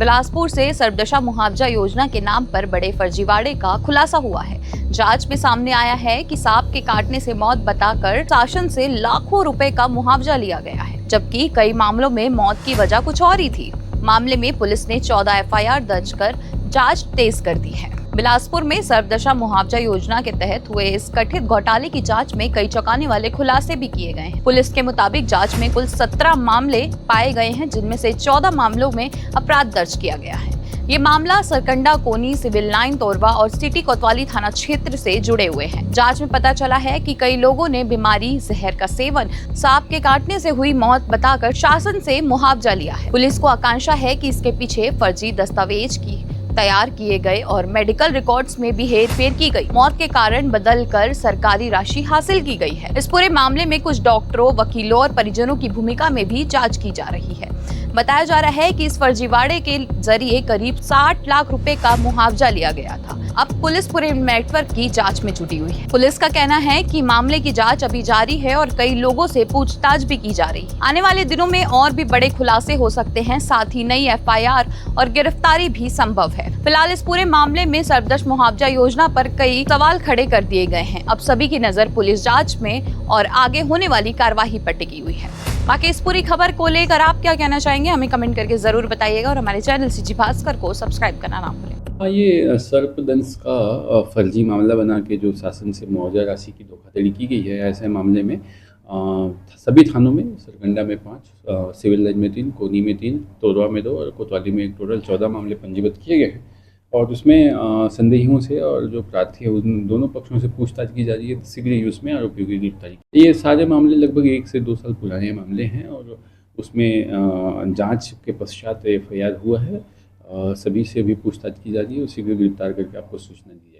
बिलासपुर से सर्वदशा मुआवजा योजना के नाम पर बड़े फर्जीवाड़े का खुलासा हुआ है। जांच में सामने आया है कि सांप के काटने से मौत बताकर शासन से लाखों रुपए का मुआवजा लिया गया है, जबकि कई मामलों में मौत की वजह कुछ और ही थी। मामले में पुलिस ने 14 एफआईआर दर्ज कर जांच तेज कर दी है। बिलासपुर में सर्वदशा मुआवजा योजना के तहत हुए इस कथित घोटाले की जांच में कई चौंकाने वाले खुलासे भी किए गए हैं। पुलिस के मुताबिक जांच में कुल 17 मामले पाए गए हैं, जिनमें से 14 मामलों में अपराध दर्ज किया गया है। ये मामला सरकंडा, कोनी, सिविल लाइन, तोरवा और सिटी कोतवाली थाना क्षेत्र से जुड़े हुए हैं। जांच में पता चला है कि कई लोगों ने बीमारी, जहर का सेवन, सांप के काटने से हुई मौत बताकर शासन से मुआवजा लिया है। पुलिस को आकांक्षा है कि इसके पीछे फर्जी दस्तावेज की तैयार किए गए और मेडिकल रिकॉर्ड्स में भी हेरफेर की गई, मौत के कारण बदल कर सरकारी राशि हासिल की गई है। इस पूरे मामले में कुछ डॉक्टरों, वकीलों और परिजनों की भूमिका में भी जांच की जा रही है। बताया जा रहा है कि इस फर्जीवाड़े के जरिए करीब 60 लाख रुपए का मुआवजा लिया गया था। अब पुलिस पूरे नेटवर्क की जांच में जुटी हुई है। पुलिस का कहना है कि मामले की जांच अभी जारी है और कई लोगों से पूछताछ भी की जा रही है। आने वाले दिनों में और भी बड़े खुलासे हो सकते हैं, साथ ही नई एफआईआर और गिरफ्तारी भी संभव है। फिलहाल इस पूरे मामले में सर्वदशा मुआवजा योजना पर कई सवाल खड़े कर दिए गए हैं। अब सभी की नजर पुलिस जांच में और आगे होने वाली कार्रवाई पर टिकी हुई है। बाकी इस पूरी खबर को लेकर आप क्या कहना चाहेंगे, हमें कमेंट करके जरूर बताइएगा और हमारे चैनल सीजी भास्कर को सब्सक्राइब करना ना भूलें। हाँ, ये सर्पदंश का फर्जी मामला बना के जो शासन से मुआवजा राशि की धोखाधड़ी की गई है, ऐसे मामले में सभी थानों में, सरकंडा में 5, सिविल लाइन में 3, कोनी में 3, तोरवा में 2 और कोतवाली में एक टोटल 14 मामले पंजीबद्ध किए गए हैं। और उसमें संदेहियों से और जो प्रार्थी है उन दोनों पक्षों से पूछताछ की जा रही है। शीघ्र ही उसमें आरोपियों की गिरफ्तारी। ये सारे मामले लगभग 1 से 2 साल पुराने मामले हैं और उसमें जांच के पश्चात एफआईआर हुआ है। सभी से अभी पूछताछ की जा रही है और शीघ्र गिरफ्तार करके आपको सूचना दी जाएगी।